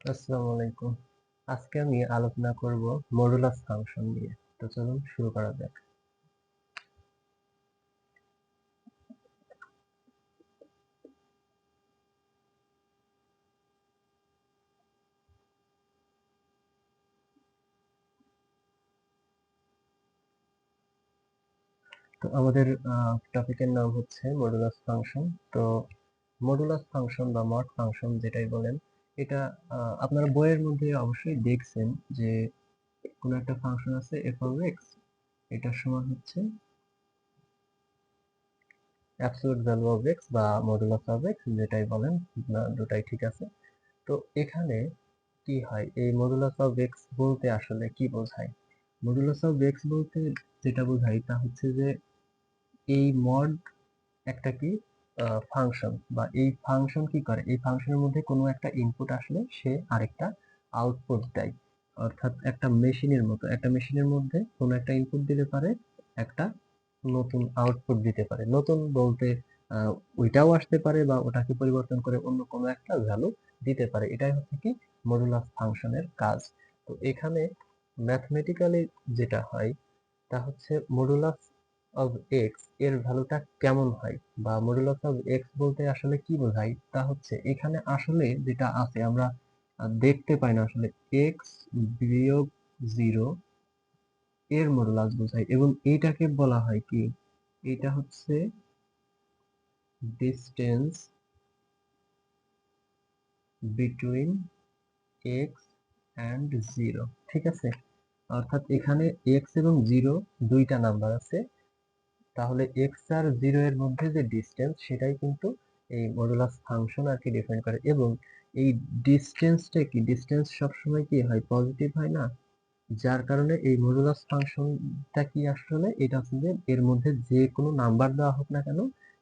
আসসালামু আলাইকুম। আজকে আমি আলোচনা করব মডুলাস ফাংশন নিয়ে। তো চলুন শুরু করা যাক। তো আমাদের টপিকের নাম হচ্ছে মডুলাস ফাংশন। তো মডুলাস ফাংশন বা মড ফাংশন যেটাই বলেন, এটা আপনারা বইয়ের মধ্যে অবশ্যই দেখছেন যে কোনো একটা ফাংশন আছে f of x, এটার সমান হচ্ছে অ্যাবসলিউট ভ্যালু অফ x বা মডুলাস অফ x, যেটাই বলেন না, দুটাই ঠিক আছে। তো এখানে কি হয়, এই মডুলাস অফ এক্স বলতে আসলে কি বোঝায়? মডুলাস অফ এক্স বলতে যেটা বোঝায় তা হচ্ছে যে এই মড একটা কি ফাংশন, বা এই ফাংশন কি করে, এই ফাংশনের মধ্যে কোনো একটা ইনপুট আসলে সে আরেকটা আউটপুট দেয়। অর্থাৎ একটা মেশিনের মতো, একটা মেশিনের মধ্যে কোনো একটা ইনপুট দিতে পারে, একটা নতুন আউটপুট দিতে পারে। নতুন বলতে আহ, ওইটাও আসতে পারে বা ওটাকে পরিবর্তন করে অন্য কোনো একটা ভ্যালু দিতে পারে। এটাই হচ্ছে কি মডুলাস ফাংশনের কাজ। তো এখানে ম্যাথমেটিক্যালি যেটা হয় তা হচ্ছে মডুলাস অফ এক্স এর ভ্যালুটা কেমন হয়, বা মডুলাস অফ এক্স বলতে আসলে কি বোঝায় তা হচ্ছে এখানে আসলে যেটা আছে আমরা দেখতে পাই না, আসলে এক্স বিয়োগ জিরো এর মডুলাস বোঝায়, এবং এইটাকে বলা হয় কি, এটা হচ্ছে distance between x and zero. ঠিক আছে, অর্থাৎ এখানে এক্স এবং জিরো দুইটা নাম্বার আছে, তাহলে এক্স আর জিরো এর মধ্যে যে ডিস্টেন্স সেটাই কিন্তু এই মডুলাস ফাংশন আর কি ডিফাইন করে। এবং এই ডিস্টেন্সটা কি, ডিস্টেন্স সবসময় কি হয়, পজিটিভ হয় না? যার কারণে এই মডুলাস ফাংশনটা কি আসলে, এটা হচ্ছে যে এর মধ্যে যে কোনো নাম্বার দেওয়া হোক না কেন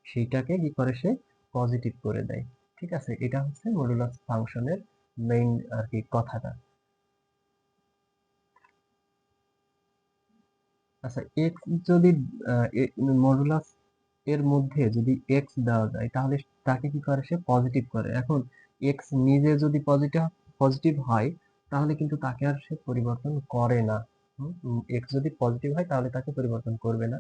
সেইটাকে কি করে, সে পজিটিভ করে দেয়। ঠিক আছে, এটা হচ্ছে মডুলাস ফাংশনের মেইন আর কি কথাটা। আচ্ছা, এক্স যদি মডুলাস এর মধ্যে যদি এক্স দেওয়া যায় তাহলে তাকে কি করে, সে পজিটিভ করে। এখন এক্স নিজে যদি পজিটিভ পজিটিভ হয় তাহলে কিন্তু তাকে আর সে পরিবর্তন করে না। এক্স যদি পজিটিভ হয় তাহলে তাকে পরিবর্তন করবে না।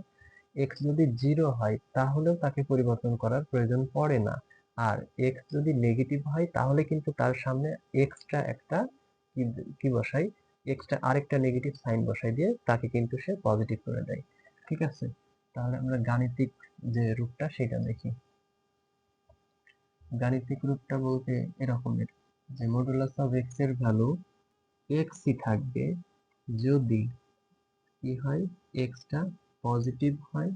এক্স যদি জিরো হয় তাহলেও তাকে পরিবর্তন করার প্রয়োজন পড়ে না। আর এক্স যদি নেগেটিভ হয় তাহলে কিন্তু তার সামনে এক্সট্রা একটা কি কি বসাই, এক্সট্রা আরেকটা নেগেটিভ সাইন বসাই দিয়ে তাকে কিন্তু সে পজিটিভ করে দেয়। ঠিক আছে, তাহলে আমরা গাণিতিক যে রূপটা সেটা দেখি। গাণিতিক রূপটা বলতে এরকমের যে মডুলাস অফ এক্স এর ভ্যালু এক্সই থাকবে যদি কি হয়, এক্সটা পজিটিভ হয়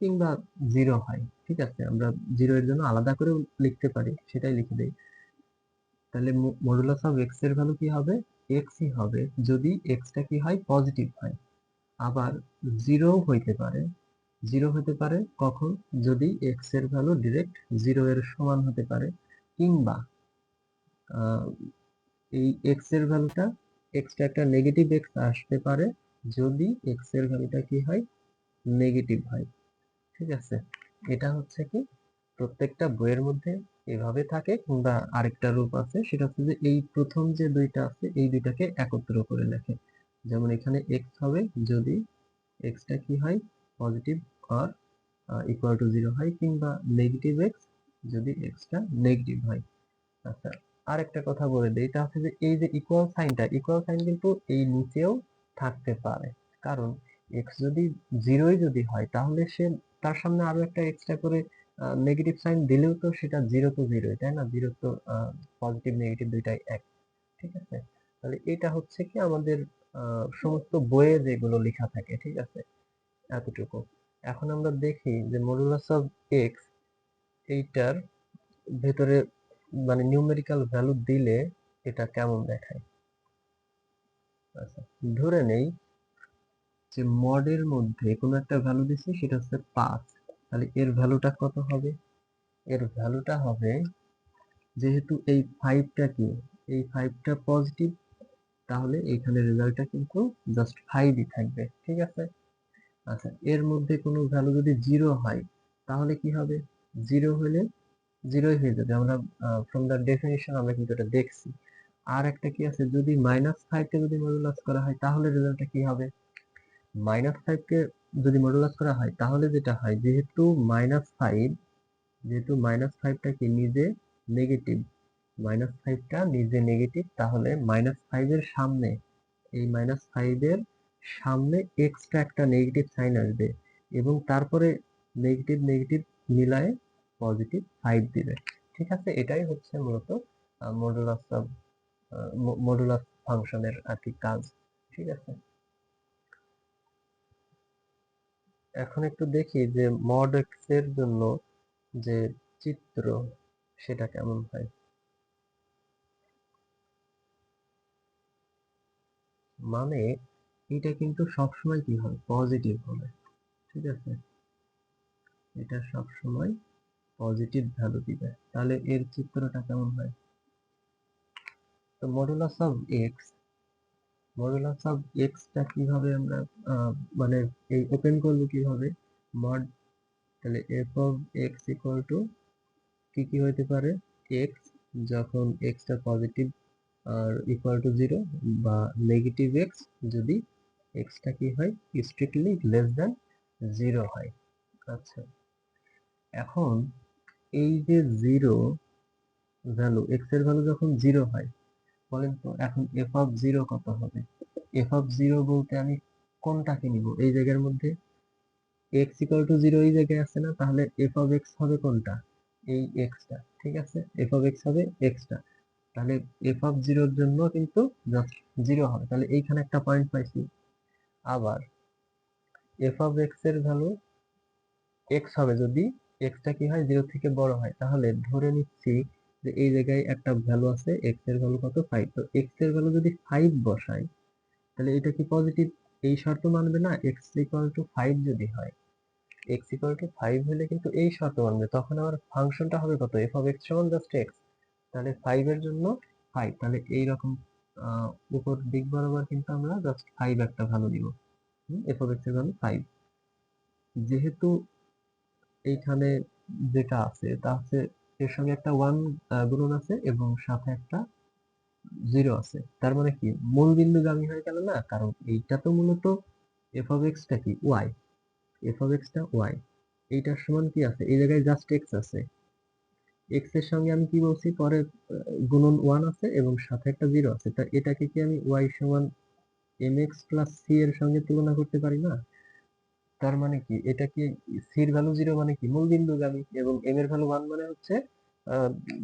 কিংবা জিরো হয়। ঠিক আছে, আমরা জিরো এর জন্য আলাদা করে লিখতে পারি, সেটাই লিখে দেই। তাহলে মডুলাস অফ এক্স এর ভ্যালু কি হবে, এক্সই হবে যদি এক্সটা কি হয়, পজিটিভ হয়। আবার জিরো হইতে পারে, জিরো হতে পারে কখন, যদি এক্স এর ভ্যালু ডিরেক্ট জিরো এর সমান হতে পারে, কিংবা আহ, এই এক্স এর ভ্যালুটা, এক্সটা একটা নেগেটিভ এক্স আসতে পারে যদি এক্স এর ভ্যালুটা কি হয়, নেগেটিভ হয়। ঠিক আছে, এটা হচ্ছে কি প্রত্যেকটা বইয়ের মধ্যে এভাবে থাকে, কিংবা আরেকটা রূপ আছে, সেটা হচ্ছে যে এই প্রথম যে দুইটা আছে এই দুইটাকে একত্র করে লেখে। যেমন এখানে এক্স হবে যদি এক্সটা কি হয়, পজিটিভ আর ইকুয়াল টু জিরো হয়, কিংবা নেগেটিভ এক্স যদি এক্সটা নেগেটিভ হয়। আচ্ছা, আর একটা কথা বলে দিই, এটা হচ্ছে যে এই যে ইকুয়াল সাইনটা, ইকুয়াল সাইন কিন্তু এই নিচেও থাকতে পারে। কারণ এক্স যদি জিরোই যদি হয় তাহলে সে তার সামনে আরো একটা এক্সট্রা করে নেগেটিভ সাইন দিলেও তো সেটা জিরো তো জিরোই, তাই না? জিরো তো পজিটিভ নেগেটিভ দুইটাই এক। ঠিক আছে, তাহলে এটা হচ্ছে কি আমাদের সমস্ত বইয়ে যেগুলো লেখা থাকে। ঠিক আছে, এতটুকু। এখন আমরা দেখি যে মডুলাস অফ এক্স এইটার ভেতরে মানে নিউমেরিক্যাল ভ্যালু দিলে এটা কেমন দেখায়। আচ্ছা, ধরে নেই যে মডের মধ্যে কোনো একটা ভ্যালু দিচ্ছি, সেটা হচ্ছে 5। তাহলে এর ভ্যালুটা কত হবে? এর ভ্যালুটা হবে, যেহেতু এই 5টা কি, এই 5টা পজিটিভ, তাহলে এখানে রেজাল্টটা কিন্তু জাস্ট 5ই থাকবে। ঠিক আছে, আচ্ছা, এর মধ্যে কোনো ভ্যালু যদি জিরো হয় তাহলে কি হবে? জিরো হলে জিরোই হয়ে যাবে, আমরা ফ্রম দ্য ডেফিনিশন আমরা কিন্তু এটা দেখছি। আর একটা কি আছে, যদি -5 কে যদি মডুলাস করা হয় তাহলে রেজাল্টটা কি হবে? -5 কে যদি মডুলাস করা হয় তাহলে যেটা হয়, যেহেতু -5টা কি নিজে নেগেটিভ, -5টা নিজে নেগেটিভ, তাহলে -5 এর সামনে, এই -5 এর সামনে এক্সট্রা একটা নেগেটিভ সাইন আসবে এবং তারপরে নেগেটিভ নেগেটিভ মিলায়ে +5 দিবে। ঠিক আছে, এটাই হচ্ছে মূলত মডুলাস অফ মডুলাস ফাংশনের আর কি কাজ। ঠিক আছে, এখন একটু দেখি যে মড এক্স এর জন্য যে চিত্র সেটা কেমন হয়। মানে এটা কিন্তু সবসময় কি হয়, পজিটিভ হবে। ঠিক আছে, এটা সবসময় পজিটিভ ভ্যালু দিবে। তাহলে এর চিত্রটা কেমন হয়? তো মডুলাস অফ এক্সটা কিভাবে আমরা মানে এই ওপেন করবো কিভাবে? মড, তাহলে f of x equal to কি কি হইতে পারে? এক্স যখন এক্সটা পজিটিভ আর ইকুয়াল টু 0, বা নেগেটিভ এক্স যদি এক্সটা কি হয়, স্ট্রিক্টলি লেস দ্যান 0 হয়। আচ্ছা, এখন এই যে 0 ভ্যালু, এক্স এর ভ্যালু যখন 0 হয়, বলেন তো এখন এফ অফ 0 কত হবে? এফ অফ 0 বলতে আমি কোনটাকে নিব এই জায়গার মধ্যে? এক্স ইকুয়াল টু 0 এই জায়গায় আছে না, তাহলে এফ অফ এক্স হবে কোনটা? এই এক্সটা। ঠিক আছে, এফ অফ এক্স হবে এক্সটা। তাহলে এফ অফ 0 এর জন্য কিন্তু জাস্ট 0 হবে, তাহলে এইখানে একটা পয়েন্ট পাইছি। আবার এফ অফ এক্স এর ভ্যালু এক্স হবে যদি এক্সটা কি হয়, 0 থেকে বড় হয়, তাহলে ধরে নিচ্ছি যে এই জায়গায় একটা ভ্যালু আছে, এক্স এর ভ্যালু কত, 5। তো এক্স এর ভ্যালু যদি 5 বসাই তাহলে এটা কি পজিটিভ? এই শর্ত মানবে না, এক্স ইকুয়াল টু 5 যদি হয়, এক্স ইকুয়াল টু 5 হলে কিন্তু এই শর্ত মানবে, তখন আমার ফাংশনটা হবে কত, এফ অফ এক্স সমান জাস্ট এক্স। তাহলে 5 এর জন্য 5, তাহলে এইরকম উপর দিক বরাবর কিন্তু আমরা জাস্ট 5 একটা ভ্যালু দিব। এফ অফ এক্স এর ভ্যালু 5। যেহেতু এইখানে যেটা আছে তা হচ্ছে এর সঙ্গে একটা 1 গুণন আছে এবং সাথে একটা 0 আছে, তার মানে কি মূল বিন্দুগামী হয়ে গেল না, কারণ এইটা তো মূলত এফ অফ এক্সটা কি ওয়াই, এফ অফ এক্সটা ওয়াই, এইটার সমান কি আছে, এই জায়গায় জাস্ট এক্স আছে, এক্স এর সঙ্গে আমি কি বলছি পরে গুণন 1 আছে এবং সাথে একটা 0 আছে, তা এটাকে কি আমি ওয়াই সমান এম এক্স প্লাস সি এর সঙ্গে তুলনা করতে পারি না? তার মানে কি এটা কি, সি এর ভ্যালু 0 মানে কি মূল বিন্দুগামী, এবং এম এর ভ্যালু 1 মানে হচ্ছে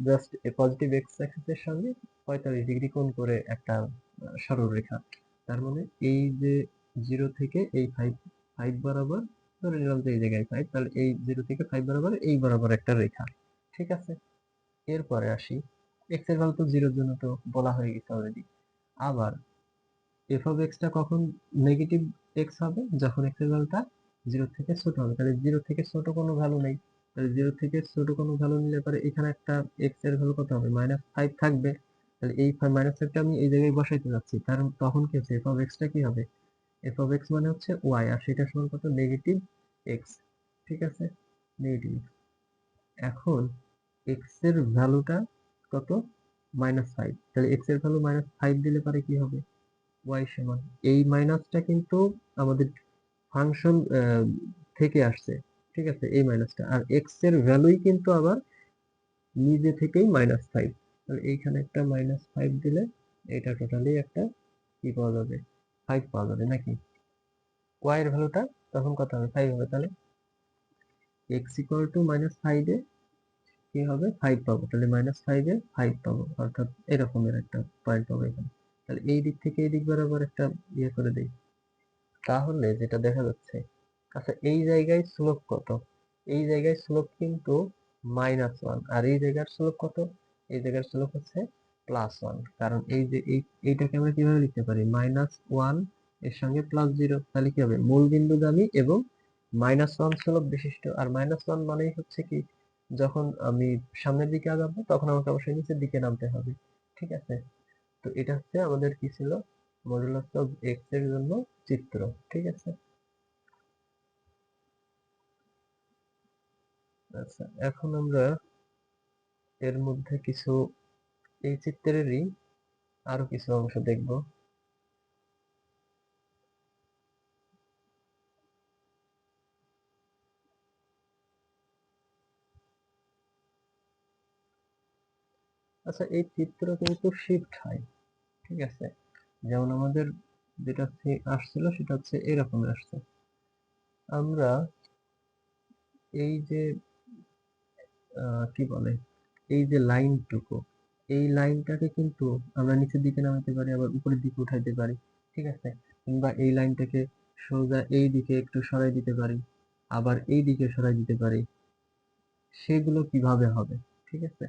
জাস্ট পজিটিভ এক্স অ্যাক্সিসের সঙ্গে 45 ডিগ্রি কোণ করে একটা সরলরেখা। তার মানে এই যে 0 থেকে এই 5 5 বরাবর, ধরে নিলাম যে এই জায়গায় 5, তাহলে এই 0 থেকে 5 বরাবর এই বরাবর একটা রেখা। ঠিক আছে, এরপরে আসি, এক্স এর ভ্যালু তো 0 এর জন্য তো বলা হয়ে গেছে অলরেডি। আবার এফ অফ এক্সটা কখন নেগেটিভ এক্স হবে, যখন এক্স এর ভ্যালুটা 0 থেকে ছোট হবে, তাহলে 0 থেকে ছোট কোনো ভ্যালু নেই, তাহলে 0 থেকে ছোট কোনো ভ্যালু নিলে পরে এখানে একটা এক্স এর ভ্যালু কত হবে, -5 থাকবে। তাহলে এই -5টা আমি এই জায়গায় বসাইতে যাচ্ছি, কারণ তখন কি হচ্ছে, এফ অফ এক্সটা কি হবে, এফ অফ এক্স মানে হচ্ছে ওয়াই, আর সেটা সমান কত, নেগেটিভ এক্স। ঠিক আছে, নেগেটিভ। এখন এক্স এর ভ্যালুটা কত, -5, তাহলে এক্স এর ভ্যালু -5 দিলে পরে কি হবে, ওয়াই সমান, এই মাইনাসটা কিন্তু আমাদের ফাংশন থেকে আসছে। ঠিক আছে, এই মাইনাসটা, আর এক্স এর ভ্যালুই কিন্তু আবার নিজে থেকেই -5, তাহলে এইখানে একটা -5 দিলে এটা টোটালি একটা কি পাওয়া যাবে, 5 পাওয়া যাবে নাকি? ওয়াই এর ভ্যালুটা তখন কত হবে, 5 হবে। তাহলে এক্স ইকুয়াল টু -5 এ কি হবে, 5 পাবো, তাহলে -5 এ 5 পাবো, অর্থাৎ এরকমের একটা পয়েন্ট পাবো এখানে। তাহলে এই দিক থেকে এই দিক বরাবর একটা ইয়ে করে দেই, তাহলে যেটা দেখা যাচ্ছে, আচ্ছা এই জায়গায় স্লোপ কত, এই জায়গায় স্লোপ কিন্তু -1, আর এই জায়গার স্লোপ কত, এই জায়গার স্লোপ হচ্ছে +1, কারণ এই যে এইটাকে আমরা কিভাবে লিখতে পারি, -1 এর সঙ্গে +0, তাহলে কি হবে, মূল বিন্দুগামী এবং -1 স্লোপ বিশিষ্ট, আর -1 মানেই হচ্ছে কি, যখন আমি সামনের দিকে আগাবো তখন আমাকে অবশ্যই নিচের দিকে নামতে হবে। ঠিক আছে, তো এটা হচ্ছে আমাদের কি ছিল, মডুলাস অফ এক্স এর জন্য চিত্র। ঠিক আছে, আচ্ছা এখন আমরা এর মধ্যে কিছু এই চিত্রেরই আরো কিছু অংশ দেখব। আচ্ছা, এই চিত্র কিন্তু শিফট হয়, ঠিক আছে? যেমন আমাদের যেটা আসছিল সেটা হচ্ছে এরকম আসছে। আমরা এই যে কি বলে, এই যে লাইনটুকু, এই লাইনটাকে কিন্তু আমরা নিচের দিকে নামাতে পারি, আবার উপরের দিকে উঠাইতে পারি, ঠিক আছে? কিংবা এই লাইনটাকে সোজা এই দিকে একটু সরাই দিতে পারি, আবার এই দিকে সরাই দিতে পারি। সেগুলো কিভাবে হবে, ঠিক আছে?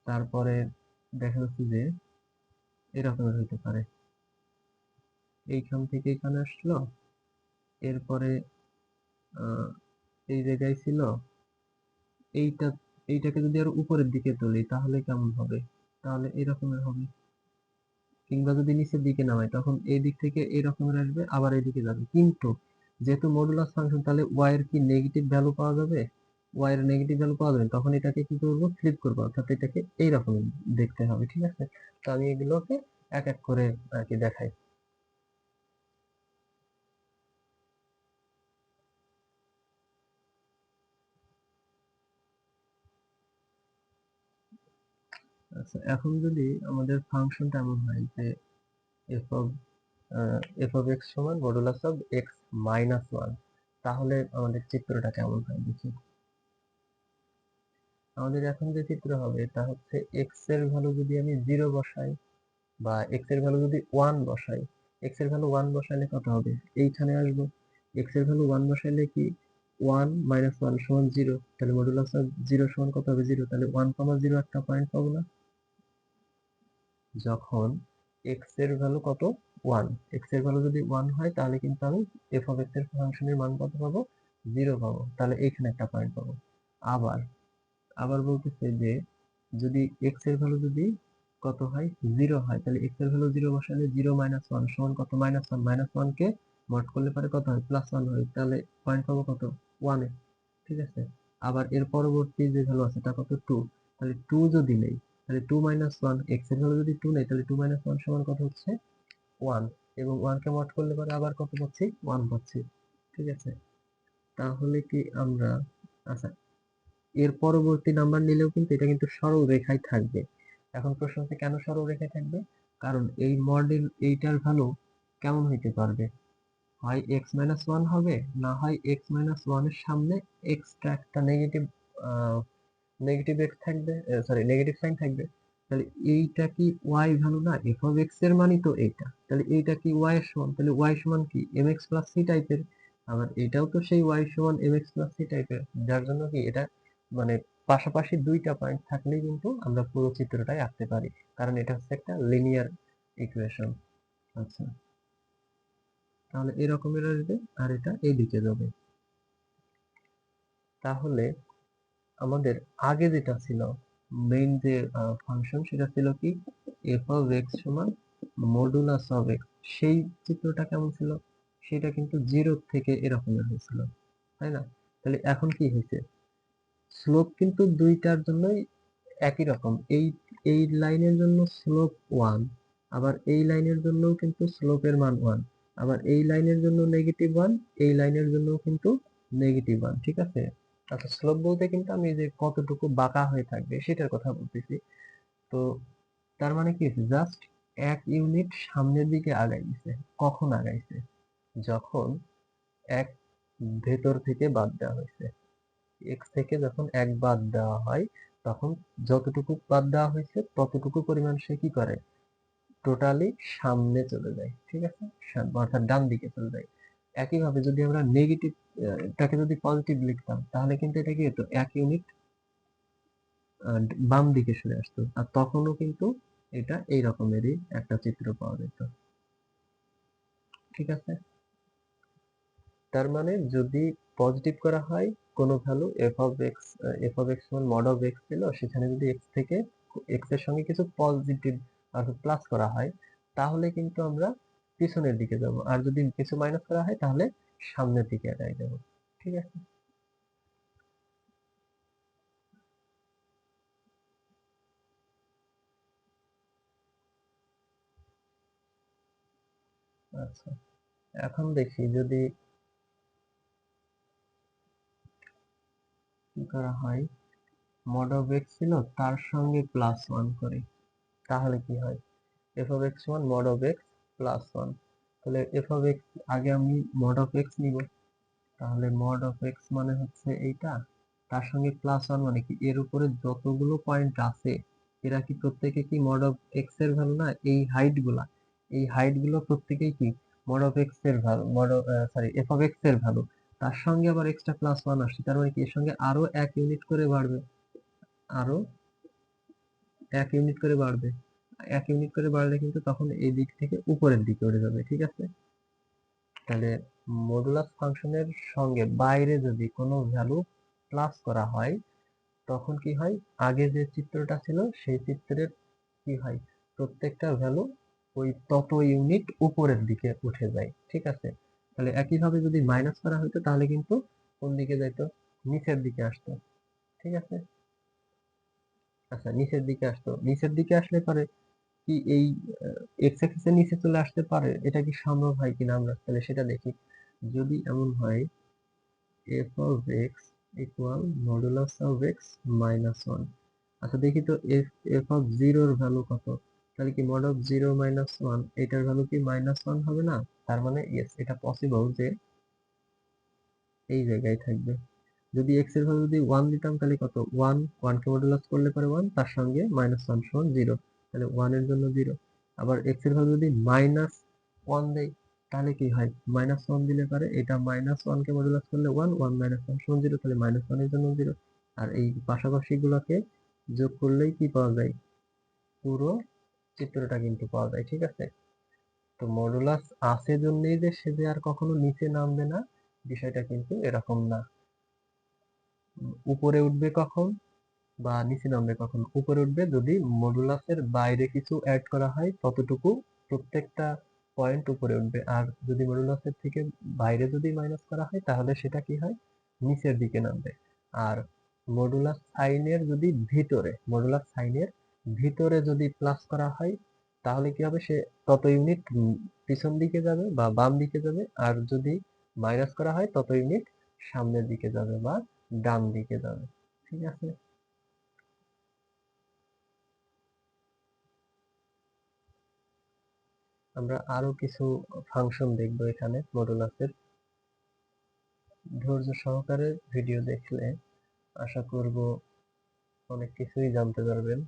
তারপরে দেখা যাচ্ছে যে এরকমের হতে পারে, এইখান থেকে এখানে আসলো, এরপরে এই জায়গায় ছিল, এইটা, এইটাকে যদি আরো উপরের দিকে তুলি তাহলে কেমন হবে? তাহলে এরকমের হবে। কিংবা যদি নিচের দিকে নামাই তখন এই দিক থেকে এই রকমের আসবে, আবার এইদিকে যাবে। কিন্তু যেহেতু মডুলাস ফাংশন, তাহলে ওয়াই এর কি নেগেটিভ ভ্যালু পাওয়া যাবে? ওয়াই এর নেগেটিভ ভ্যালু পাওয়া যাবে, তখন এটাকে কি করবো, ফ্লিপ করবো, অর্থাৎ এটাকে এইরকম দেখতে হবে, ঠিক আছে? তো আমি এগুলোকে এক এক করে আর কি দেখাই। আচ্ছা, এখন যদি আমাদের ফাংশনটা এমন হয় যে এফ অফ এক্স সমান modulus of x minus one, তাহলে আমাদের চিত্রটা কেমন হয় দেখি। আমাদের এখন যে চিত্র হবে তা হচ্ছে এক্স এর ভ্যালু যদি আমি 0 বসাই, বা এক্স এর ভ্যালু যদি 1 বসাই, এক্স এর ভ্যালু 1 বসাইলে কত হবে, এইখানে আসবো। এক্স এর ভ্যালু 1 বসাইলে কি 1 মাইনাস 1 সমান 0, তাহলে মডুলাস অফ 0 সমান কত হবে, 0, তাহলে 1, 0 একটা পয়েন্ট পাবো না? যখন এক্স এর ভ্যালু কত, 1, এক্স এর ভ্যালু যদি 1 হয় তাহলে কিন্তু আমি এফ অফ এক্স এর ফাংশনের মান কত পাবো, 0 পাবো, তাহলে এইখানে একটা পয়েন্ট পাবো। আবার আবার বলতেছে যে যদি এক্স এর ভ্যালু যদি কত হয়, 0 হয়, তাহলে এক্স এর ভ্যালু 0 বসালে 0 মাইনাস 1 সমান কত, মাইনাস 1, মাইনাস 1 কে মড করলে পারে কত হয়, প্লাস 1 হয়, তাহলে পয়েন্ট পাবো কত, 1 এ, ঠিক আছে? আবার এর পরবর্তী যে ভ্যালু আছে তা কত, 2, তাহলে 2 যদি নেই, তাহলে 2 মাইনাস 1, এক্স এর ভ্যালু যদি 2 নেই তাহলে 2 মাইনাস 1 সমান কত হচ্ছে, 1, এবং 1 কে মড করলে পরে আবার কত পাচ্ছি, 1 পাচ্ছি, ঠিক আছে? তাহলে কি আমরা, আচ্ছা, এর পরবর্তী নাম্বার নিলেও কিন্তু এটা কিন্তু সরল রেখায় থাকবে। এখন প্রশ্ন হচ্ছে কেন সরল রেখায় থাকবে? কারণ এই মডেল এইটার ভ্যালু কেমন হইতে পারবে, হয় এক্স মাইনাস ওয়ান হবে, না হয় এক্স মাইনাস ওয়ান এর সামনে এক্সট্রা একটা নেগেটিভ নেগেটিভ এক্স থাকবে, সরি নেগেটিভ সাইন থাকবে। তাহলে এইটা কি ওয়াই ভ্যালু না, এফ অফ এক্স এর মানই তো এইটা, তাহলে এইটা কি ওয়াই এর সমান, তাহলে ওয়াই সমান কি এম এক্স প্লাস সি টাইপের। আবার এটাও তো সেই ওয়াই সমান এম এক্স প্লাস সি টাইপের, যার জন্য কি এটা মানে পাশাপাশি দুইটা পয়েন্ট থাকলেই কিন্তু আমরা পুরো চিত্রটাই আঁকতে পারি, কারণ এটা হচ্ছে একটা লিনিয়ার ইকুয়েশন। আচ্ছা, তাহলে এরকমের আসবে, আর এটা এইদিকে যাবে। তাহলে আমাদের আগে যেটা ছিল মেইন যে ফাংশন, সেটা ছিল কি এফ অফ এক্স সমান মডুলাস অফ এক্স, সেই চিত্রটা কেমন ছিল, সেটা কিন্তু 0 থেকে এরকমের হয়েছিল, তাই না? তাহলে এখন কি হয়েছে, স্লোপ কিন্তু দুইটার জন্যই একই রকম, এই লাইনের জন্য স্লোপ 1, আবার এই লাইনের জন্যও কিন্তু স্লোপের মান 1, আবার এই লাইনের জন্য নেগেটিভ 1, এই লাইনের জন্যও কিন্তু নেগেটিভ 1, ঠিক আছে? আচ্ছা, স্লোপ বলতে কিন্তু আমি যে কতটুকু বাঁকা হয়ে থাকবে সেটার কথা বলতেছি। তো তার মানে কি, জাস্ট 1 ইউনিট সামনের দিকে আগাইছে। কখন আগাইছে, যখন এক ভেতর থেকে বাদ দেওয়া হয়েছে, এক্স থেকে যখন 1 বাদ দেওয়া হয়, তখন যতটুকু বাদ দেওয়া হয়েছে ততটুকু পরিমাণ সে কি করে, টোটালি সামনে চলে যায়, ঠিক আছে? অর্থাৎ ডান দিকে চলে যায়। একইভাবে যদি আমরা নেগেটিভ টাকে যদি পজিটিভ লিখতাম, তাহলে কিন্তু এটা কি হতো, 1 ইউনিট বাম দিকে সরে আসতো, আর তখনও কিন্তু এটা এই রকমেরই একটা চিত্র পাওয়া যেত, ঠিক আছে? তার মানে যদি পজিটিভ করা হয় কোনো ভ্যালু, এফ অফ এক্স সমান মড অফ এক্স ছিল, সেখানে যদি এক্স থেকে এক্স এর সঙ্গে কিছু পজিটিভ অর্থাৎ প্লাস করা হয়, তাহলে কিন্তু আমরা পিছনের দিকে যাব, আর যদি কিছু মাইনাস করা হয় তাহলে সামনের দিকে এগিয়ে যাব, ঠিক আছে? আচ্ছা, এখন দেখি যদি কি করা হয়, mod of x ছিল তার সঙ্গে +1 করি, তাহলে কি হয়, f of x সমান mod of x +1। তাহলে f of x আগে আমি mod of x নিব, তাহলে mod of x মানে হচ্ছে এইটা, তার সঙ্গে +1 মানে কি, এর উপরে যতগুলো পয়েন্ট আছে এরা কি প্রত্যেকে কি mod of x এর ভ্যালু না, এই হাইট গুলো প্রত্যেকেই কি mod of x এর ভ্যালু, f of x এর ভ্যালু, তার সঙ্গে আবার এক্সট্রা +1 আসছে, তার মানে কি এর সঙ্গে আরো 1 ইউনিট করে বাড়বে, আরো 1 ইউনিট করে বাড়বে, 1 ইউনিট করে বাড়লে কিন্তু তখন এই দিক থেকে উপরের দিকে উঠে যাবে, ঠিক আছে। তাহলে মডুলাস ফাংশনের সঙ্গে বাইরে যদি কোনো ভ্যালু প্লাস করা হয় তখন কি হয়, আগে যে চিত্রটা ছিল সেই চিত্রের কি হয়, প্রত্যেকটা ভ্যালু ওই তত ইউনিট উপরের দিকে উঠে যায়, ঠিক আছে। তাহলে একইভাবে যদি মাইনাস করা হতো তাহলে কিন্তু কোন দিকে যাইতো, নিচের দিকে আসতো, ঠিক আছে। আচ্ছা, নিচের দিকে আসতো, নিচের দিকে আসলে পরে কি এই এক্স অ্যাক্সিসের নিচে চলে আসতে পারে, এটা কি সম্ভব হয় কিনা আমরা তাহলে সেটা দেখি। যদি এমন হয় f of x equal modulus of x minus 1, আচ্ছা দেখি তো f of 0 এর ভ্যালু কত, তাহলে কি mod of 0 minus 1 এটার ভ্যালু কি -1 হবে না, তার মানে ইয়েস এটা পসিবল যে এই জায়গায় থাকবে। যদি x এর ভ্যালু যদি 1 দিতাম তাহলে কত, 1 কে মডুলাস করলে পরে 1, তার সঙ্গে -1 সমান 0, তাহলে 1 এর জন্য 0। আবার x এর ভ্যালু যদি -1 দেই তাহলে কি হয়, -1 দিলে পারে এটা -1 কে মডুলাস করলে 1, 1 -1 সমান 0, তাহলে -1 এর জন্য 0। আর এই পাশাপাশি গুলোকে যোগ করলেই কি পাওয়া যায়, পুরো চিত্রটা কিন্তু পাওয়া যায়, ঠিক আছে। তো মডুলাস আছে জন্যই যে সে যে আর কখনো নিচে নামবে না, বিষয়টা কিন্তু এরকম না। উপরে উঠবে কখন বা নিচে নামবে কখন, উপরে উঠবে যদি মডুলাসের বাইরে কিছু অ্যাড করা হয়, ততটুকু প্রত্যেকটা পয়েন্ট উপরে উঠবে, আর যদি মডুলাসের থেকে বাইরে যদি মাইনাস করা হয় তাহলে সেটা কি হয়, নিচের দিকে নামবে। আর মডুলাস সাইনের ভিতরে যদি প্লাস করা হয় তাহলে কি হবে, সে তত ইউনিট পিছন দিকে যাবে বা বাম দিকে যাবে, আর যদি মাইনাস করা হয় তত ইউনিট সামনের দিকে যাবে বা ডান দিকে যাবে, ঠিক আছে। আমরা আরো কিছু ফাংশন দেখবো এখানে মডুলাসের, ধৈর্য সহকারে ভিডিও দেখলে আশা করব অনেক কিছুই জানতে পারবেন।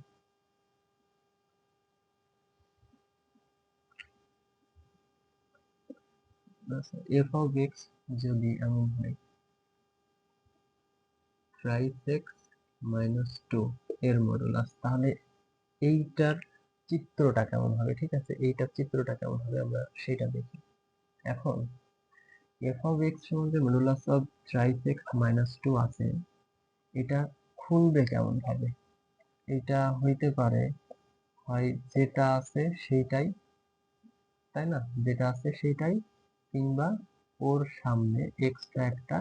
এফ অফ এক্স যদি এমন হয় থ্রাইস এক্স -2 এর মডুলাস, তাহলে এইটার চিত্রটা কেমন হবে, ঠিক আছে, এইটার চিত্রটা কেমন হবে আমরা সেটা দেখি। এখন এফ অফ এক্স সমান যে মডুলাস অফ থ্রাইস এক্স -2 আছে, এটা খুলবে কেমন ভাবে, এটা হইতে পারে হয় যেটা আছে সেইটাই, তাই না, যেটা আছে সেইটাই, কিংবা ওর সামনে এক্সট্রা একটা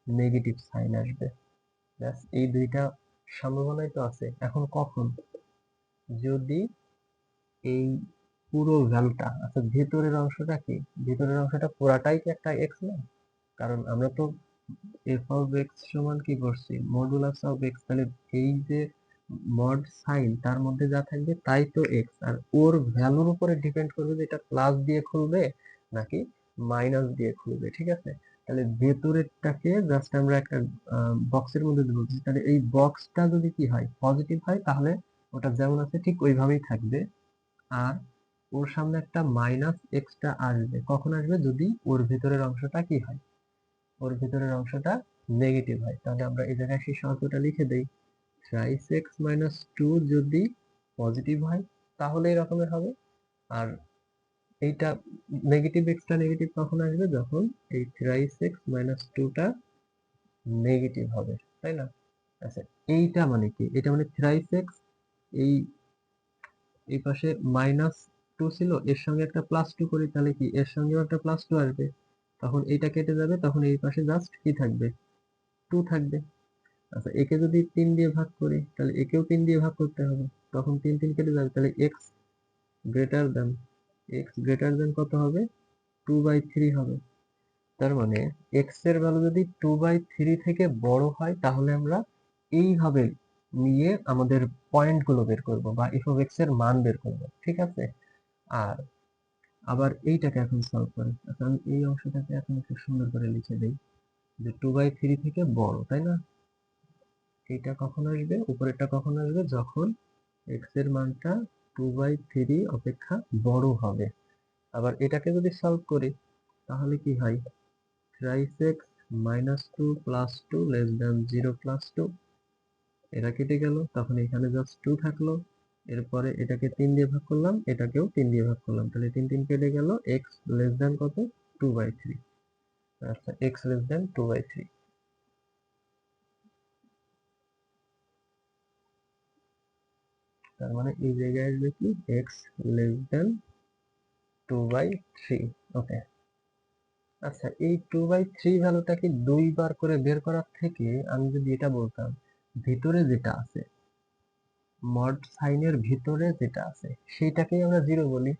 নেগেটিভ সাইন আসবে, ব্যাস এই দুইটা সম্ভাবনাই তো আছে। এখন কখন, যদি এই পুরো ভ্যালুটা, আচ্ছা ভেতরের অংশটা কি, ভেতরের অংশটা পুরাটাই কি একটা এক্স না, কারণ আমরা তো এফ অফ এক্স সমান কি করছি, মডুলাস অফ এক্স, তাহলে এই যে মড সাইন তার মধ্যে যা থাকবে তাই তো এক্স, আর ওর ভ্যালুর উপরে ডিপেন্ড করবে যে এটা প্লাস দিয়ে খুলবে নাকি মাইনাস দিয়ে খুলবে, ঠিক আছে। তাহলে ভেতরেরটাকে জাস্ট আমরা একটা বক্সের মধ্যে দেবো, তাহলে এই বক্সটা যদি কি হয় পজিটিভ হয় তাহলে ওটা যেমন আছে ঠিক ওইভাবেই থাকবে, আর ওর সামনে একটা মাইনাস এক্সট্রা আসবে, কখন আসবে, যদি ওর ভেতরের অংশটা কি হয়, ওর ভিতরের অংশটা নেগেটিভ হয়, তাহলে আমরা এই জায়গায় সেই শর্তটা লিখে দেই, থ্রাইস এক্স -2 যদি পজিটিভ হয় তাহলে এই রকমের হবে, আর এইটা নেগেটিভ এক্সট্রা নেগেটিভ কখন আসবে, যখন এই থ্রাইস এক্স -2টা নেগেটিভ হবে, তাই না। আচ্ছা, এইটা মানে কি, এটা মানে থ্রাইস এক্স, এই এই পাশে -2 ছিল, এর সঙ্গে একটা +2 করি তাহলে কি এর সঙ্গেও একটা +2 আসবে, তখন এইটা কেটে যাবে, তখন এই পাশে জাস্ট কি থাকবে, 2 থাকবে। আচ্ছা, একে যদি 3 দিয়ে ভাগ করি তাহলে একেও 3 দিয়ে ভাগ করতে হবে, তখন 3 3 কেটে যাবে, তাহলে x গ্রেটার দেন কত হবে, 2/3 হবে। তার মানে এক্স এর ভ্যালু যদি 2/3 থেকে বড় হয় তাহলে আমরা এইভাবে নিয়ে আমাদের পয়েন্ট গুলো বের করব বা এফ অফ এক্স এর মান বের করব, ঠিক আছে। আর আবার এইটাকে এখন সলভ করি। আচ্ছা, আমি এই অংশটাকে এখন একটু সুন্দর করে লিখে দেই যে 2/3 থেকে বড়, তাই না? এইটা কখন আসবে, উপরেরটা কখন আসবে, যখন এক্স এর মানটা 2/3 অপেক্ষা বড় হবে। আবার এটাকে যদি সলভ করি তাহলে কি হয়, thrice x minus 2 plus 2 less than 0 plus 2, এটা কেটে গেল, তখন এখানে জাস্ট 2 থাকলো। এরপরে এটাকে 3 দিয়ে ভাগ করলাম, এটাকেও 3 দিয়ে ভাগ করলাম, তাহলে 3 3 কেটে গেল, এক্স লেস দ্যান কত, 2/3। আচ্ছা, এক্স লেস দ্যান 2/3, তার মানে এই জায়গায় আসবে কি, এক্স লেস দ্যান 2/3। ওকে। আচ্ছা, এই 2/3 ভ্যালুটাকে দুইবার করে বের করার থেকে আমি যদি এটা বলতাম ভিতরে যেটা আছে, মড সাইনের ভিতরে যেটা আছে সেইটাকেই আমরা 0 বলি,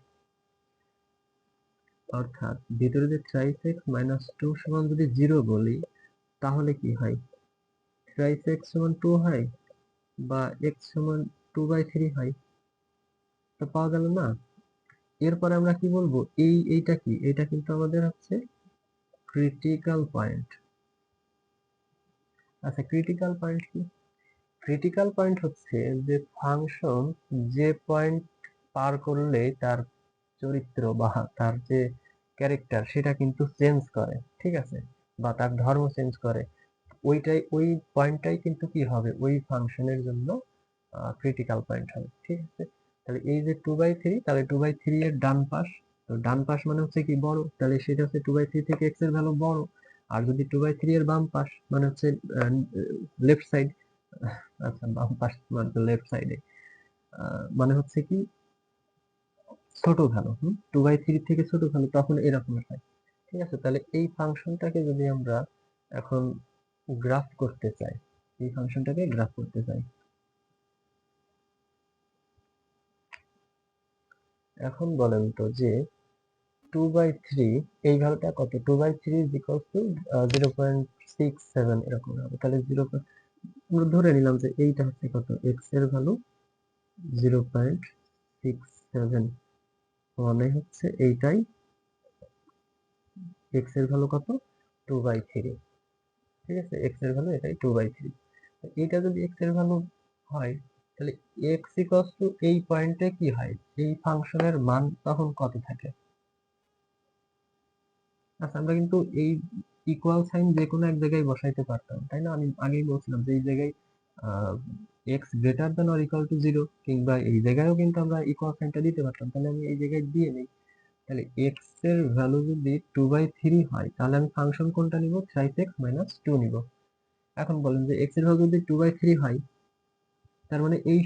অর্থাৎ ভিতরে যে থ্রাইস এক্স মাইনাস 2 সমান যদি 0 বলি তাহলে কি হয়, থ্রাইস এক্স সমান 2 হয় বা এক্স সমান 2/3 হয়, তো পাওয়া গেল না। এরপরে আমরা কি বলবো, এইটা কি, এটা কিন্তু আমাদের হচ্ছে ক্রিটিক্যাল পয়েন্ট। আচ্ছা, ক্রিটিক্যাল পয়েন্ট কি? ক্রিটিক্যাল পয়েন্ট হচ্ছে যে ফাংশন যে পয়েন্ট পার করলে তার চরিত্র বা তার যে ক্যারেক্টার সেটা কিন্তু চেঞ্জ করে, ঠিক আছে, বা তার ধর্ম চেঞ্জ করে, ওই পয়েন্টটাই কিন্তু কি হবে, ওই ফাংশনের জন্য ক্রিটিক্যাল পয়েন্ট হবে, ঠিক আছে। তাহলে এই যে 2/3, তাহলে 2/3 এর ডান পাশ, তো ডান পাশ মানে হচ্ছে কি বড়, তাহলে সেটা হচ্ছে 2/3 থেকে এক্স এর ভ্যালু বড়। আর যদি 2/3 এর বাম পাশ মানে হচ্ছে লেফট সাইড, আচ্ছা বাম পাশ মানে লেফট সাইডে, মানে হচ্ছে কি ছোট ভ্যালু, 2/3 থেকে ছোট ভ্যালু, তখন এরকম হয়, ঠিক আছে। তাহলে এই ফাংশনটাকে যদি আমরা এখন গ্রাফ করতে চাই, এই ফাংশনটাকে গ্রাফ করতে চাই, এখন বলেন তো যে 2/3 এই ভ্যালুটা কত, 2/3 ইজ ইকুয়ালস টু 0.67 এরকম হবে, তাহলে 0, ধরে নিলাম যে এইটা হচ্ছে কত, এক্স এর ভ্যালু 0.67, মানে হচ্ছে এইটাই এক্স এর ভ্যালু কত, 2/3, ঠিক আছে, এক্স এর ভ্যালু এটাই 2/3। এটা যদি এক্স এর ভ্যালু হয় তাহলে এক্স ইকুয়ালস টু এই পয়েন্টে কি হয়, এই ফাংশনের মান তখন কত থাকে। আচ্ছা, আমরা কিন্তু এই ইকুয়াল সাইন যে কোনো এক জায়গায় বসাইতে পারতাম, তাই না? আমি আগেই বলছিলাম যে এই জায়গায় x greater than or equal to 0, কিংবা এই জায়গায়ও কিন্তু আমরা ইকুয়াল সাইনটা দিতে পারতাম, তাহলে আমি এই জায়গায় দিয়ে নিই। তাহলে এক্স এর ভ্যালু যদি 2/3 হয় তাহলে আমি ফাংশন কোনটা নিব, থ্রাইস এক্স মাইনাস 2 নিব। এখন বলেন যে এক্স এর ভ্যালু যদি 2/3 হয়, তার মানে এই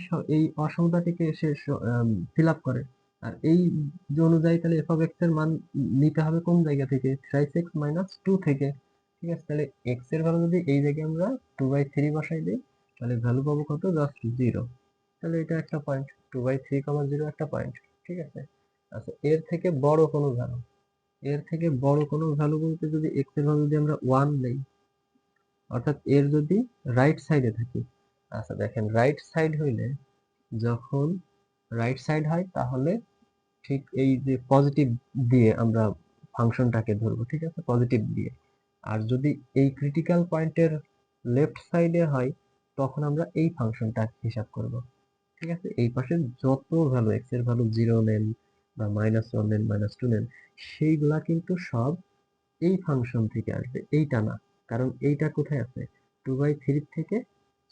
অসমতাটিকে সে ফিল আপ করে। আর এই যে অনুযায়ী তাহলে এফ অফ এক্স এর মান নিতে হবে কোন জায়গা থেকে, থ্রাইস এক্স মাইনাস 2 থেকে, ঠিক আছে। তাহলে এক্স এর ভ্যালু যদি এই জায়গায় আমরা 2/3 বসাই দিই তাহলে ভ্যালু পাবো কত, জাস্ট 0। তাহলে এটা একটা পয়েন্ট, 2/3, 0 একটা পয়েন্ট, ঠিক আছে। আচ্ছা, এর থেকে বড় কোনো ভ্যালু, এর থেকে বড় কোনো ভ্যালু বলতে যদি এক্স এর ভ্যালু যদি আমরা 1 নেই, অর্থাৎ এর যদি রাইট সাইডে থাকি, আচ্ছা দেখেন রাইট সাইড হইলে, যখন রাইট সাইড হয় তাহলে ঠিক এই যে পজিটিভ দিয়ে আমরা ফাংশনটাকে ধরবো, ঠিক আছে, পজিটিভ দিয়ে। আর যদি এই ক্রিটিক্যাল পয়েন্টের লেফট সাইডে হয় তখন আমরা এই ফাংশনটা হিসাব করব, ঠিক আছে। এই পাশে যত ভ্যালু, এক্স এর ভ্যালু 0 নেন বা -1 নেন, -2 নেন, সেইগুলা কিন্তু সব এই ফাংশন থেকে আসবে, এইটা না। কারণ এইটা কোথায় আছে, 2/3 থেকে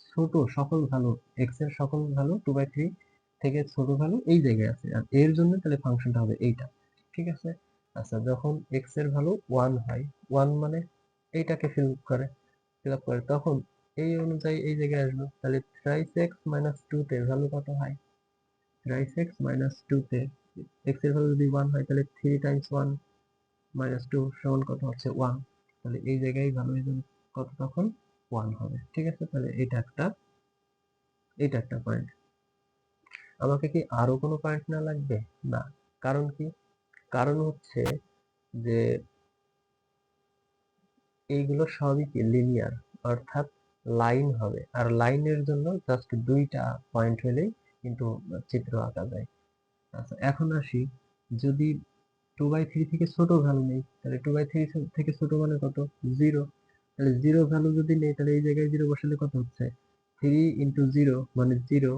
ছোট সকল ভ্যালু, এক্স এর সকল ভ্যালু 2/3 থেকে ছোট ভ্যালু এই জায়গায় আছে, আর এর জন্য তাহলে ফাংশনটা হবে এইটা, ঠিক আছে। আচ্ছা, যখন এক্স এর ভ্যালু 1 হয়, 1 মানে এইটাকে ফিল আপ করে, তখন এই অনুযায়ী এই জায়গায় আসবে, তাহলে থ্রাইস এক্স মাইনাস 2 তে ভ্যালু কত হয়, থ্রাইস এক্স মাইনাস 2 তে এক্স এর ভ্যালু যদি 1 হয় তাহলে 3 টাইমস 1 মাইনাস 2 সমান কত হচ্ছে 1, তাহলে এই জায়গায় ভ্যালু হিসেবে কত তখন 1 হবে, ঠিক আছে। তাহলে এটা একটা পয়েন্ট। আমাকে কি আরো কোনো পয়েন্ট না লাগবে? না। কারণ কি, কারণ হচ্ছে যে এইগুলো সবই কি লিনিয়ার, অর্থাৎ লাইন হবে, আর লাইনের জন্য জাস্ট দুইটা পয়েন্ট হলেই কিন্তু চিত্র আঁকা যায়। আচ্ছা, এখন আসি, যদি 2/3 থেকে ছোট ভ্যালু নেই, তাহলে 2/3 থেকে ছোট মানে কত? 0। তাহলে 0 ভ্যালু যদি নেই, তাহলে এই জায়গায় 0 বসালে কত হচ্ছে? 3 ইন্টু 0 মানে 0,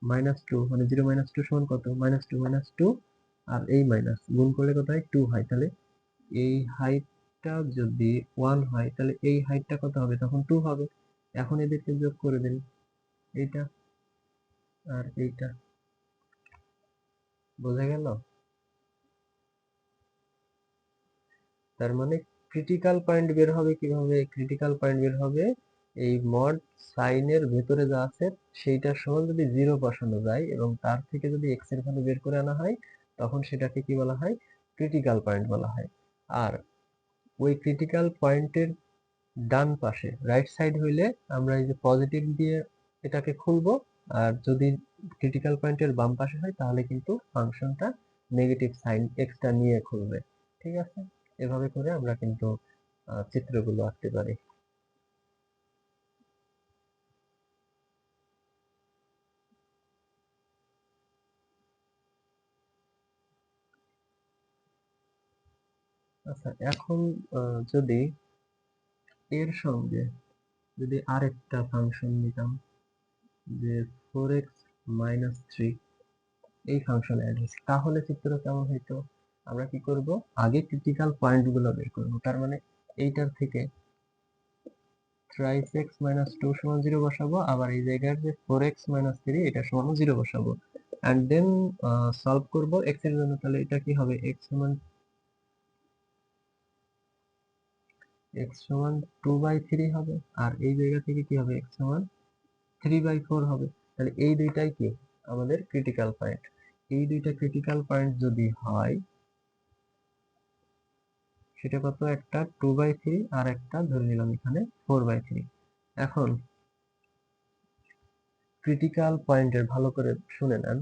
মাইনাস 2 মানে 0 মাইনাস 2 সমান কত? মাইনাস 2 মাইনাস 2, আর এই মাইনাস গুণ করলে কত হয়? 2 হয়। তাহলে এই হাইটটা যদি 1 হয়, তাহলে এই হাইটটা কত হবে? তখন 2 হবে। এখন এদেরকে যোগ করে দিন, এইটা আর এইটা। বোঝা গেল? তার মানে ক্রিটিক্যাল পয়েন্ট বের হবে কিভাবে? ক্রিটিক্যাল পয়েন্ট বের হবে এই মড সাইনের ভেতরে যা আছে সেইটার সমান যদি 0 বসানো যায় এবং তার থেকে যদি এক্স এর ভ্যালু বের করে আনা হয়, তখন সেটাকে কি বলা হয়? ক্রিটিক্যাল পয়েন্ট বলা হয়। আর ওই ক্রিটিক্যাল পয়েন্টের ডান পাশে রাইট সাইড হইলে আমরা এই যে পজিটিভ দিয়ে এটাকে খুলবো, আর যদি ক্রিটিক্যাল পয়েন্টের বাম পাশে হয় তাহলে কিন্তু ফাংশনটা নেগেটিভ সাইন এক্সটা নিয়ে খুলবে। ঠিক আছে? এভাবে করে আমরা কিন্তু চিত্রগুলো আঁকতে পারি। আচ্ছা, এখন যদি এর সঙ্গে যদি আরেকটা ফাংশন নিতাম, যে 4x মাইনাস 3, এই ফাংশন অ্যাড হয়েছে, তাহলে চিত্র কেমন হইতো? আমরা কি করব? আগে ক্রিটিক্যাল পয়েন্ট গুলো বের করব। তার মানে এইটার থেকে থ্রাইস এক্স মাইনাস 2 সমান 0 বসাবো, আবার এই জায়গার যে 4x মাইনাস 3 এটা সমান 0 বসাবো, এন্ড দেন সলভ করব x এর জন্য। তাহলে এটা কি হবে? x সমান 2/3 হবে, আর এই জায়গা থেকে কি হবে? x সমান 3/4 হবে। তাহলে এই দুইটাই কি আমাদের ক্রিটিক্যাল পয়েন্ট। এই দুইটা ক্রিটিক্যাল পয়েন্ট যদি হয়, সেটা কত? একটা 2/3 আর একটা ধরে নিলাম এখানে 4/3। এখন ক্রিটিক্যাল পয়েন্টের, ভালো করে শুনে নেন,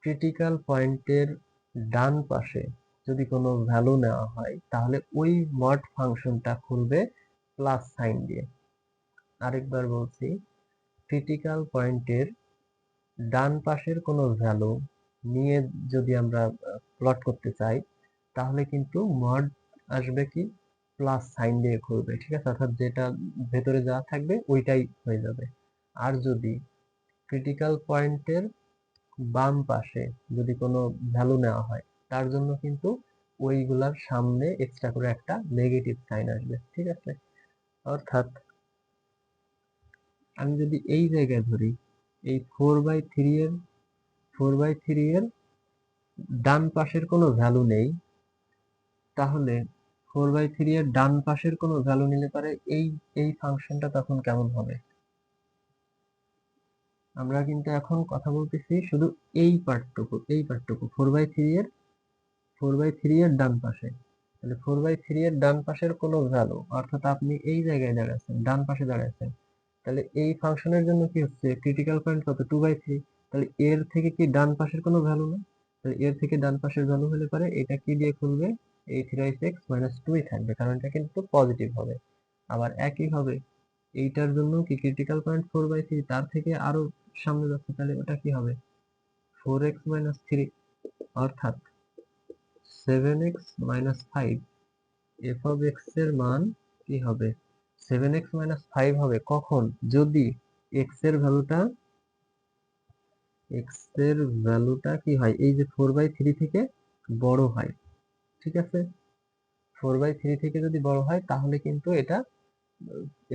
ক্রিটিক্যাল পয়েন্টের ডান পাশে যদি কোনো ভ্যালু নেওয়া হয়, তাহলে ওই মড ফাংশনটা খুলবে প্লাস সাইন দিয়ে। আরেকবার বলছি, ক্রিটিক্যাল পয়েন্টের ডান পাশের কোনো ভ্যালু নিয়ে যদি আমরা প্লট করতে চাই, তাহলে কিন্তু মড আসবে কি? প্লাস সাইন দিয়ে খুলবে। ঠিক আছে? অর্থাৎ যেটা ভেতরে যা থাকবে ওইটাই হয়ে যাবে। আর যদি ক্রিটিক্যাল পয়েন্টের বাম পাশে যদি কোনো ভ্যালু নেওয়া হয়, তার জন্য কিন্তু ওইগুলার সামনে এক্সট্রা করে একটা নেগেটিভ সাইন আসবে। ঠিক আছে? অর্থাৎ আমি যদি এই জায়গায় ধরি, এই 4/3 এর ডান পাশের কোনো ভ্যালু নেই, তাহলে 4/3 এর ডান পাশের কোনো ভ্যালু নিলে পারে এই এই ফাংশনটা তখন কেমন হবে? আমরা কিন্তু এখন কথা বলতেছি শুধু এই পার্টটুকু 4/3 এর ডান পাশে। তাহলে 4/3 এর ডান পাশের কোনো ভ্যালু, অর্থাৎ আপনি এই জায়গায় দাঁড়াচ্ছেন, ডান পাশে দাঁড়াচ্ছেন, তাহলে এই ফাংশনের জন্য কি হচ্ছে? ক্রিটিক্যাল পয়েন্ট কত? 2/3। তাহলে এর থেকে কি ডান পাশের কোনো ভ্যালু না? তাহলে এর থেকে ডান পাশের ভ্যালু হলে পারে এটা কি দিয়ে খুলবে? এই 3x মাইনাস 2 থাকবে, কারণ এটা কিন্তু পজিটিভ হবে। আবার একই হবে এইটার জন্য কি ক্রিটিক্যাল পয়েন্ট 4/3, তার থেকে আরো সামনে যাচ্ছে, তাহলে ওটা কি হবে? 4x মাইনাস 3, অর্থাৎ 7x minus 5, F of x এর মান কি হবে? 7x মাইনাস 5 হবে। কখন? যদি এক্স এর ভ্যালুটা এক্স এর ভ্যালুটা কি হয়? এই যে 4/3 থেকে বড় হয়। ঠিক আছে? 4/3 থেকে যদি বড় হয়, তাহলে কিন্তু এটা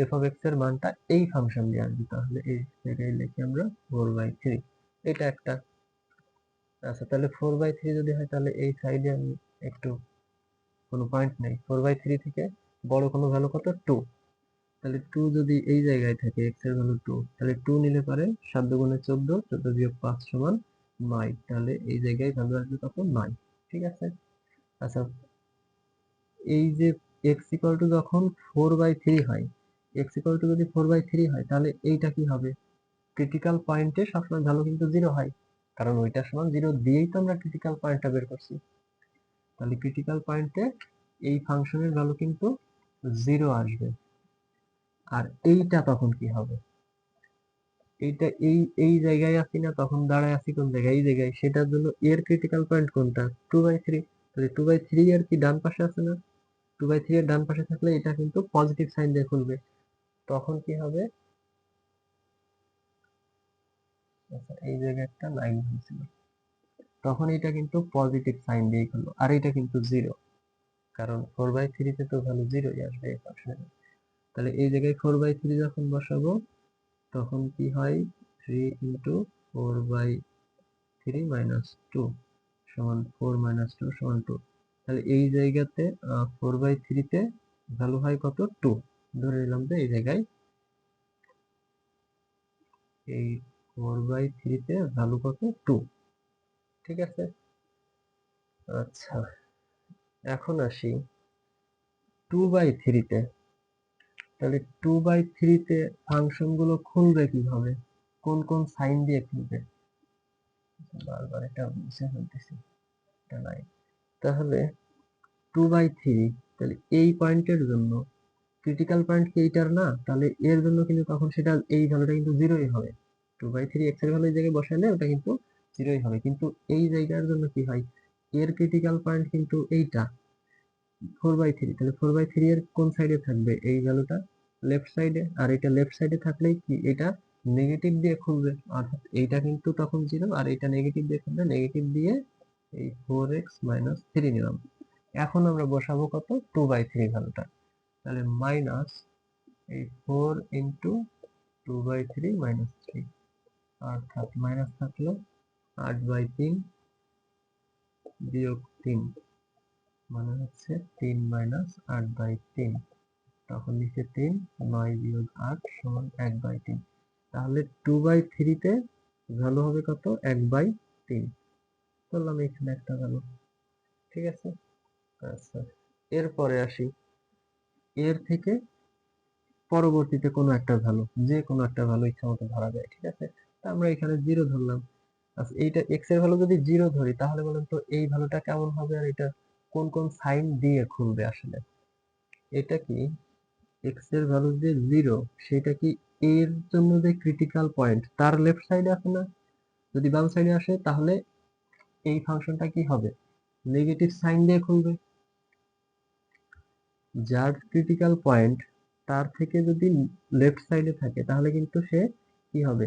এফ অফ এক্স এর মানটা এই ফাংশন দিয়ে আসবে। তাহলে এই জায়গায় লিখি আমরা 4/3, এটা একটা। আচ্ছা, তাহলে 4/3 যদি হয়, তাহলে এই সাইডে আমি একটু কোনো পয়েন্ট নেই, 4/3 থেকে বড় কোনো ভ্যালু কত? 2। তাহলে 2 যদি এই জায়গায় থাকে, x এর ভ্যালু 2, তাহলে 2 নিলে পারে 7 দুগুণে 14, 14 বিয়োগ 5 সমান 9। তাহলে এই জায়গায় ভ্যালু আসবে কত? 9। ঠিক আছে? আচ্ছা, এই যে x ইকুয়াল টু যখন 4/3 হয়, x ইকুয়াল টু যদি 4/3 হয়, তাহলে এইটা কি হবে? ক্রিটিক্যাল পয়েন্টে সবসময় ভ্যালু কিন্তু 0 হয়, কারণ ওইটার সমান 0 দিয়েই তো আমরা ক্রিটিক্যাল পয়েন্টটা বের করছি। তাহলে ক্রিটিক্যাল পয়েন্টে এই ফাংশনের ভ্যালু কিন্তু 0 আসবে। আর এইটা তখন কি হবে, এইটা এই এই জায়গায় আছি না, তখন দাঁড়ায় আছি কোন জায়গায়, এই জায়গায়, সেটার জন্য এর ক্রিটিক্যাল পয়েন্ট কোনটা, 2/3। তাহলে 2/3 এর কি ডান পাশে আছে না, 2/3 এর ডান পাশে থাকলে এটা কিন্তু পজিটিভ সাইন দিয়ে খুলবে। তখন কি হবে, আচ্ছা এই জায়গায় একটা লাইন হয়েছিল, তখন এটা কিন্তু পজিটিভ সাইন দিয়ে খুললো, আর এটা কিন্তু 0, কারণ 4/3 তে তো ভ্যালু 0 আসবে এই ফাংশনে। তাহলে এই জায়গায় 4/3 যখন বসাবো, তখন কি হয়, 3 ইন্টু 4/3 মাইনাস 2 সমান 4 মাইনাস 2 সমান 2। তাহলে এই জায়গাতে 4/3 তে ভ্যালু হয় কত, 2। ধরে নিলাম যে এই জায়গায় এই 4/3 তে ভ্যালু কত, 2। ঠিক আছে। আচ্ছা, এখন আসি 2/3 তে। তাহলে 2/3 তে ফাংশন গুলো খুলবে কিভাবে, কোন কোন সাইন দিয়ে খুলবে, বারবার এটা মুছে ফেলতেছি, এটা নাই। তাহলে 2/3, তাহলে এই পয়েন্টের জন্য ক্রিটিক্যাল পয়েন্ট কি এইটার না, তাহলে এর জন্য কিন্তু তখন সেটা এই ভ্যালুটা কিন্তু 0ই হবে। 2/3 এক্স এর ভ্যালু এই জায়গায় বসালে ওটা কিন্তু 0ই হবে। কিন্তু এই জায়গার জন্য কি হয়, এর ক্রিটিক্যাল পয়েন্ট কিন্তু এইটা 4/3, তাহলে 4/3 এর কোন সাইডে থাকবে এই ভ্যালুটা, লেফট সাইডে। আর এটা লেফট সাইডে থাকলেই কি এটা নেগেটিভ দিয়ে খুলবে, অর্থাৎ এইটা কিন্তু তখন 0, আর এটা নেগেটিভ দিয়ে খুলবে, নেগেটিভ দিয়ে এই 4x মাইনাস 3 নিলাম। এখন আমরা বসাবো কত, 2/3 ভ্যালুটা, তাহলে মাইনাস এই 4 ইন্টু 2/3 মাইনাস 3, অর্থাৎ মাইনাস থাকলো 8/3 বিয়োগ 3, মানে হচ্ছে 3 মাইনাস 8/3। তখন নিচে 3, 9 বিয়োগ 8 সমান 1/3। তাহলে 2/3 তে ভ্যালু হবে কত, 1/3। বললাম এখানে একটা ভ্যালু। ঠিক আছে। আচ্ছা, এরপরে আসি, এর থেকে পরবর্তীতে কোনো একটা ভ্যালু, যে কোনো একটা ভ্যালু ইচ্ছা মতো ধরা যায়। ঠিক আছে, তা আমরা এখানে 0 ধরলাম। আচ্ছা, এইটা এক্স এর ভ্যালু যদি 0 ধরি, তাহলে বলেন তো এই ভ্যালুটা কেমন হবে, আর এটা কোন কোন সাইন দিয়ে খুলবে আসলে। এটা কি এক্স এর ভ্যালু যে 0, সেটা কি এর জন্য যে ক্রিটিক্যাল পয়েন্ট তার লেফট সাইডে আছে না, যদি বাম সাইডে আসে তাহলে এই ফাংশনটা কি হবে, নেগেটিভ সাইন দিয়ে খুলবে। যার ক্রিটিক্যাল পয়েন্ট তার থেকে যদি লেফট সাইডে থাকে, তাহলে কিন্তু সে কি হবে,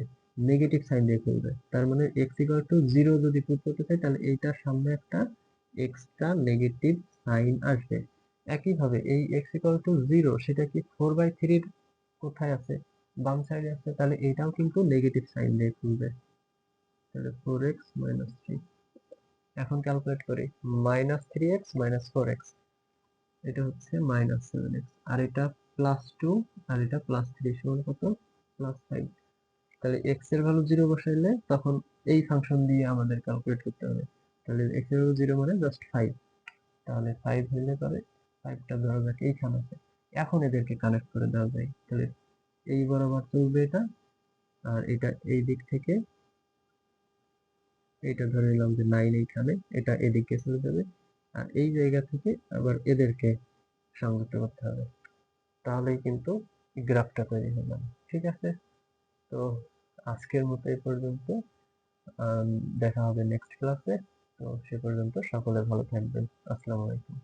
নেগেটিভ সাইন দিয়ে খুলবে। তার মানে এক্স ইকুয়াল টু 0 যদি পুট করতে চাই, তাহলে এইটার সামনে একটা এক্সট্রা নেগেটিভ সাইন আসবে। একইভাবে এই এক্স ইকুয়াল টু 0, সেটা কি 4/3 কোথায় আছে, বাম সাইডে আছে, তাহলে এইটাও কিন্তু নেগেটিভ সাইন দিয়ে খুলবে। তাহলে 4x মাইনাস 3, এখন ক্যালকুলেট করি, মাইনাস 3x মাইনাস 4x, এটা হচ্ছে মাইনাস 7x, আর এটা +2, আর এটা +3 সমান কত, +5। তাহলে x এর ভ্যালু 0 বসাইলে তখন এই ফাংশন দিয়ে আমাদের ক্যালকুলেট করতে হবে। তাহলে x এর ভ্যালু 0 মানে জাস্ট 5, তাহলে 5 হইলে পরে 5টা ধরা যাক এইখানে আছে। এখন এদেরকে কানেক্ট করে দেওয়া যায়, তাহলে এই বরাবর চলবে এটা, আর এটা এই দিক থেকে, এটা ধরে নিলাম যে 9 এইখানে, এটা এদিকে চলে যাবে, আর এই জায়গা থেকে আবার এদেরকে সংযুক্ত করতে হবে, তাহলেই কিন্তু গ্রাফটা তৈরি হয়ে যাবে। ঠিক আছে, তো আজকের মতো এই পর্যন্ত। দেখা হবে নেক্সট ক্লাসে। তো সে পর্যন্ত সকলে ভালো থাকবেন। আসসালামু আলাইকুম।